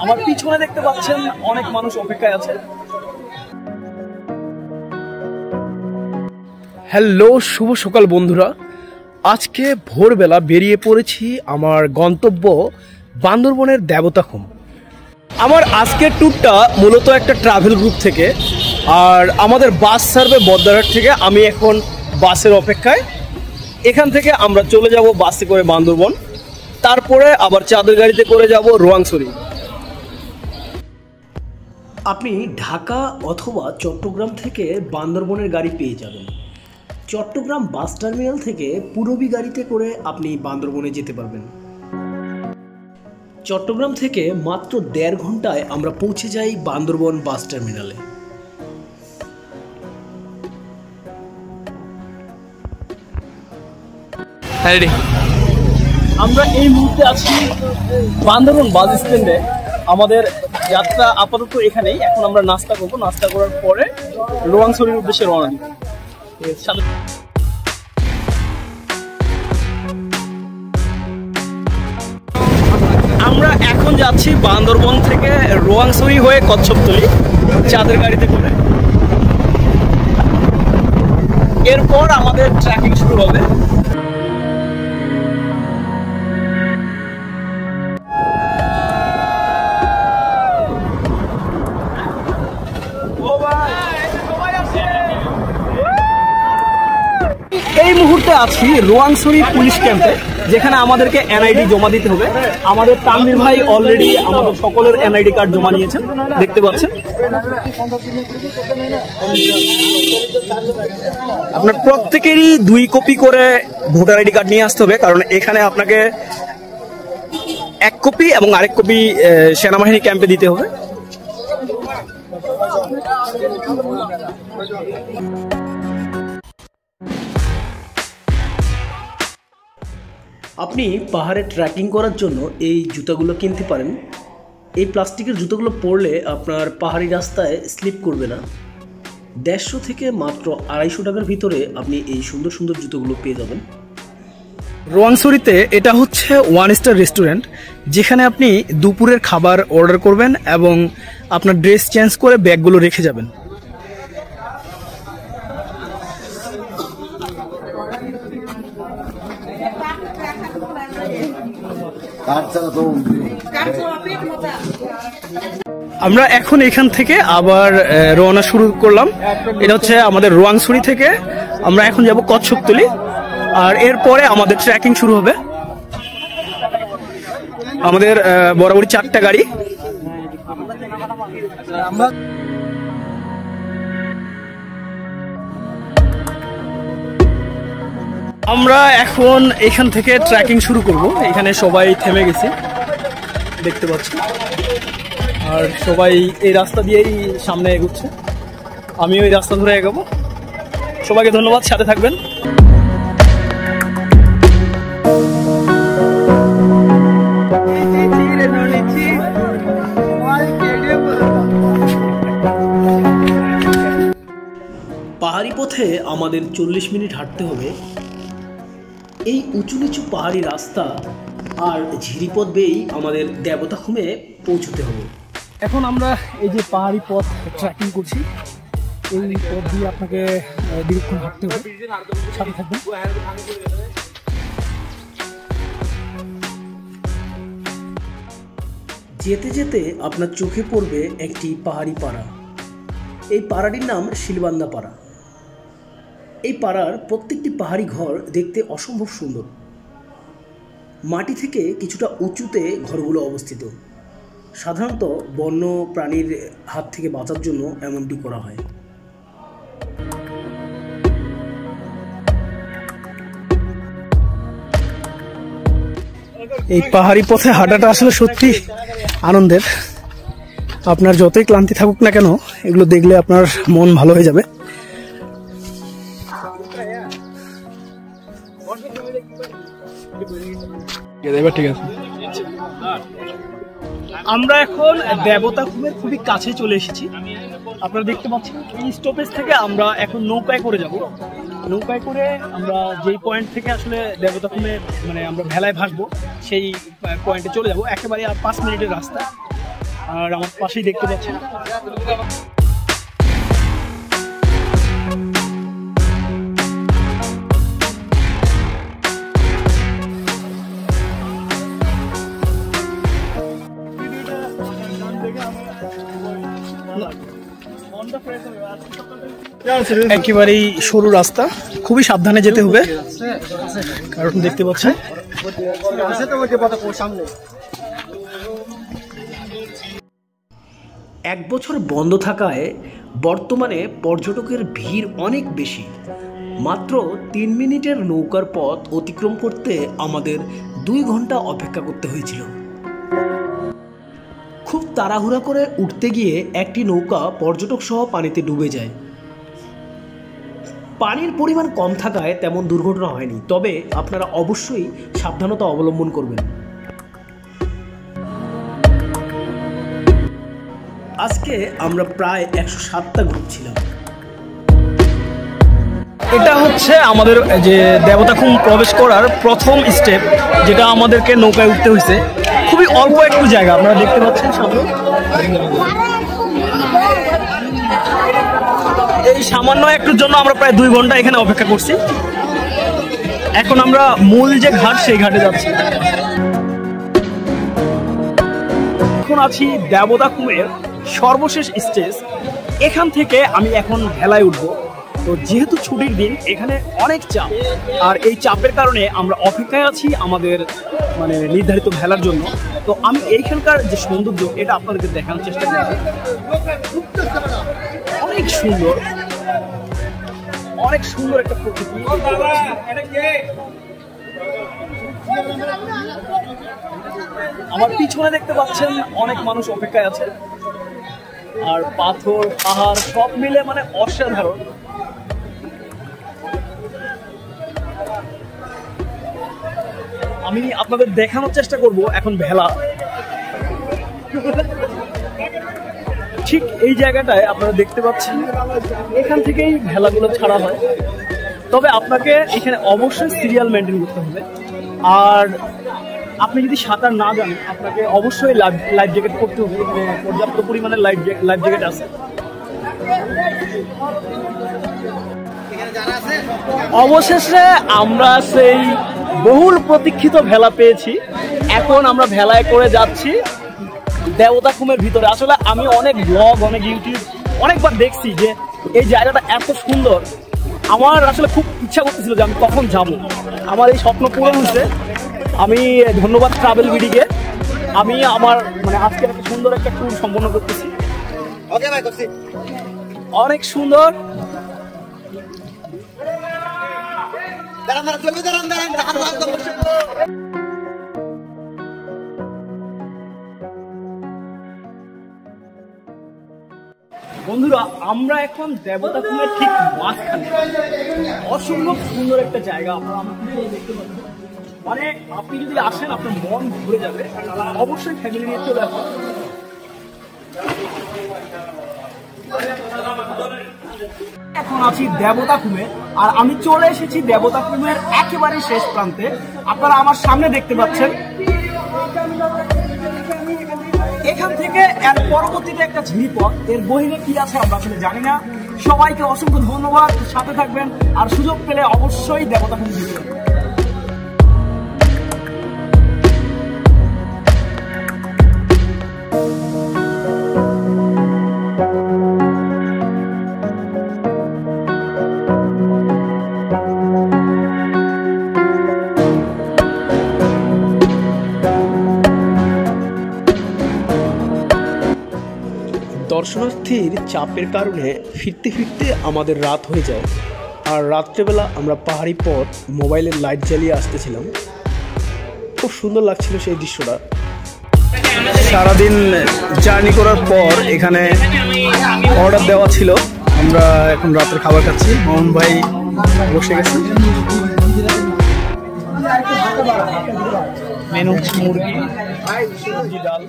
আমার পিছনে দেখতে পাচ্ছেন অনেক মানুষ অপেক্ষায় আছে। হ্যালো, শুভ সকাল বন্ধুরা। আজকে ভোরবেলা বেরিয়ে পড়েছি আমার গন্তব্য বান্দরবনের দেবতাখুম। আমার আজকের ট্যুরটা মূলত একটা ট্রাভেল গ্রুপ থেকে, আর আমাদের বাস ছাড়বে বদ্দারহাট থেকে। আমি এখন বাসের অপেক্ষায়। এখান থেকে আমরা চলে যাব বাসে করে বান্দরবন, তারপরে আবার চাঁদের গাড়িতে করে যাব রোয়াংছড়ি। আপনি ঢাকা অথবা চট্টগ্রাম থেকে বান্দরবনের গাড়ি পেয়ে যাবেন। চট্টগ্রাম বাস টার্মিনাল থেকে পূরবী গাড়িতে করে আপনি বান্দরবনে যেতে পারবেন। চট্টগ্রাম থেকে মাত্র 1.5 ঘন্টায় আমরা পৌঁছে যাই বান্দরবন বাস টার্মিনালে। আমরা এই মুহূর্তে আছি বান্দরবন বাস স্ট্যান্ডে। আমাদের যাত্রা আপাতত এখানেই। এখন আমরা নাস্তা করবো, নাস্তা করার পরে রোয়াংছড়ির উদ্দেশ্যে রওনা দিব। আমরা এখন যাচ্ছি বান্দরবন থেকে রোয়াংছড়ি হয়ে কচ্ছপতলি চাঁদের গাড়িতে করে। এরপর আমাদের ট্রেকিং শুরু হবে। এই মুহূর্তে আছি রোয়াংছড়ি পুলিশ ক্যাম্পে, যেখানে আমাদেরকে এনআইডি জমা দিতে হবে। আমাদের তানভীর ভাই অলরেডি আমাদের সকলের এনআইডি কার্ড জমা নিয়েছেন, দেখতে পাচ্ছেন। আপনার প্রত্যেকেরই 2 কপি করে ভোটার আইডি কার্ড নিয়ে আসতে হবে, কারণ এখানে আপনাকে 1 কপি এবং আরেক কপি সেনাবাহিনী ক্যাম্পে দিতে হবে। আপনি পাহাড়ে ট্রেকিং করার জন্য এই জুতাগুলো কিনতে পারেন। এই প্লাস্টিকের জুতোগুলো পরলে আপনার পাহাড়ি রাস্তায় স্লিপ করবে না। 150 থেকে মাত্র 250 টাকার ভিতরে আপনি এই সুন্দর সুন্দর জুতোগুলো পেয়ে যাবেন। রোয়াংছড়িতে এটা হচ্ছে 1 স্টার রেস্টুরেন্ট, যেখানে আপনি দুপুরের খাবার অর্ডার করবেন এবং আপনার ড্রেস চেঞ্জ করে ব্যাগগুলো রেখে যাবেন। আমরা এখন এখান থেকে আবার রওনা শুরু করলাম। এটা হচ্ছে আমাদের রোয়াংছড়ি থেকে আমরা এখন যাব কচ্ছপতলি, আর এরপরে আমাদের ট্রেকিং শুরু হবে। আমাদের বরাবরই 4টা গাড়ি। আমরা এখন এখান থেকে ট্রেকিং শুরু করব। এখানে সবাই থেমে গেছে, দেখতে পাচ্ছি, আর সবাই এই রাস্তা দিয়েই সামনে এগোচ্ছে। আমিও এই রাস্তা ধরে এগোবো। সবাইকে ধন্যবাদ, সাথে থাকবেন। পাহাড়ি পথে আমাদের 40 মিনিট হাঁটতে হবে। এই উঁচু নিচু পাহাড়ি রাস্তা আর ঝিরিপথ বেয়েই আমাদের দেবতাখুমে পৌঁছতে হবে। এখন আমরা এই যে পাহাড়ি পথ ট্রেকিং করছি, এই পথ দিয়ে আপনাকে দীর্ঘক্ষণ হাঁটতে হবে, সাথে থাকবেন। যেতে যেতে আপনার চোখে পড়বে একটি পাহাড়ি পাড়া। এই পাড়াটির নাম শিলবান্দা পাড়া। এই পাড়ার প্রত্যেকটি পাহাড়ি ঘর দেখতে অসম্ভব সুন্দর। মাটি থেকে কিছুটা উঁচুতে ঘরগুলো অবস্থিত। সাধারণত বন্য প্রাণীর হাত থেকে বাঁচার জন্য এমনটি করা হয়। এই পাহাড়ি পথে হাঁটাটা আসলে সত্যি আনন্দের। আপনার যতই ক্লান্তি থাকুক না কেন, এগুলো দেখলে আপনার মন ভালো হয়ে যাবে। ঠিক আছে, আমরা এখন দেবতাখুমের খুবই কাছে চলে এসেছি। আপনারা দেখতে পাচ্ছেন এই স্টপেজ থেকে আমরা এখন নৌকায় করে যাব। নৌকায় করে আমরা যেই পয়েন্ট থেকে আসলে দেবতাখুমে মানে আমরা ভেলায় ভাসবো, সেই পয়েন্টে চলে যাব। একেবারে আর 5 মিনিটের রাস্তা। আর আমার পাশেই দেখতে পাচ্ছেন একেবারেই সরু রাস্তা, খুবই সাবধানে যেতে হবে কারণ দেখতে পাচ্ছেন এক বছর বন্ধ থাকায় বর্তমানে পর্যটকের ভিড় অনেক বেশি। মাত্র 3 মিনিটের নৌকার পথ অতিক্রম করতে আমাদের 2 ঘন্টা অপেক্ষা করতে হয়েছিল। খুব তাড়াহুড়া করে উঠতে গিয়ে একটি নৌকা পর্যটক সহ পানিতে ডুবে যায়। পানির পরিমাণ কম থাকায় তেমন দুর্ঘটনা হয়নি, তবে আপনারা অবশ্যই সাবধানতা অবলম্বন করবেন। আজকে আমরা প্রায় 107টা গ্রুপ ছিলাম। এটা হচ্ছে আমাদের যে দেবতাখুম প্রবেশ করার প্রথম স্টেপ, যেটা আমাদেরকে নৌকায় উঠতে হয়েছে। খুবই অল্প একটু জায়গা আপনারা দেখতে পাচ্ছেন সামনে। এই সামান্য একটুর জন্য আমরা প্রায় 2 ঘন্টা এখানে অপেক্ষা করছি। এখন আমরা মূল যে ঘাট সেই ঘাটে যাচ্ছি। এখন আছি দেবতাখুমের সর্বশেষ স্টেজ। এখান থেকে আমি এখন ভেলায় উঠবো। তো যেহেতু ছুটির দিন, এখানে অনেক চাপ, আর এই চাপের কারণে আমরা অপেক্ষায় আছি আমাদের নির্ধারিত ভেলার জন্য। তো আমি এইখানকার যে সৌন্দর্য এটা আপনাদেরকে দেখানোর চেষ্টা করব। অনেক সুন্দর, অনেক সুন্দর একটা প্রকৃতি। আমার পিছনে দেখতে পাচ্ছেন অনেক মানুষ অপেক্ষায় আছে, আর পাথর পাহাড় সব মিলে অসাধারণ। আমি আপনাদের দেখানোর চেষ্টা করব এখন ভেলা। ঠিক এই জায়গাটায় আপনারা দেখতে পাচ্ছেন, এখান থেকেই ভেলাগুলো ছাড়া হয়। তবে আপনাকে এখানে অবশ্যই সিরিয়াল মেনটেন করতে হবে। আর আপনি যদি সাঁতার না জানেন, আপনাকে অবশ্যই লাইফ জ্যাকেট পরতে হবে। পর্যাপ্ত পরিমাণে লাইফ জ্যাকেট আছে। অবশেষে আমরা সেই বহুল প্রতীক্ষিত ভেলা পেয়েছি। এখন আমরা ভেলায় করে যাচ্ছি দেবতাখুমের ভিতরে। আসলে আমি অনেক ব্লগ, অনেক ইউটিউব অনেকবার দেখছি যে এই জায়গাটা এত সুন্দর। আমার আসলে খুব ইচ্ছা করতেছিল যে আমি কখন যাব। আমার এই স্বপ্ন পূরণ হয়েছে। আমি ধন্যবাদ ট্রাভেল বিডিকে। আমি আমার আজকের একটা সুন্দর একটা ট্যুর সম্পন্ন করতেছি। ওকে ভাই, করছি অনেক সুন্দর। বন্ধুরা, আমরা এখন দেবতাখুমের ঠিক মাঝখানে। অসম্ভব সুন্দর একটা জায়গা। আপনারা দেখতে পাচ্ছেন। আপনি যদি আসেন আপনার মন ঘুরে যাবে। অবশ্যই ফ্যামিলি নিয়ে চলে আসুন। এখন আছি দেবতাখুমে, আর আমি চলে এসেছি দেবতাখুমের একেবারে শেষ প্রান্তে। আপনারা আমার সামনে দেখতে পাচ্ছেন। এখান থেকে এর পরবর্তীতে একটা ঝিরিপথ, এর বহিরে কি আছে আমরা আসলে জানি না। সবাইকে অসংখ্য ধন্যবাদ, সাথে থাকবেন, আর সুযোগ পেলে অবশ্যই দেবতাখুম ঘুরবেন। দর্শনার্থীর চাপের কারণে ফিরতে ফিরতে আমাদের রাত হয়ে যায়। আর রাত্রেবেলা আমরা পাহাড়ি পথ মোবাইলের লাইট জ্বালিয়ে আসতেছিলাম। খুব সুন্দর লাগছিল সেই দৃশ্যটা। সারাদিন জার্নি করার পর এখানে অর্ডার দেওয়া ছিল। আমরা এখন রাতের খাবার খাচ্ছি। মোহন ভাই বসে গেছে। মেনু হচ্ছে মুরগি, সবজি, ডাল।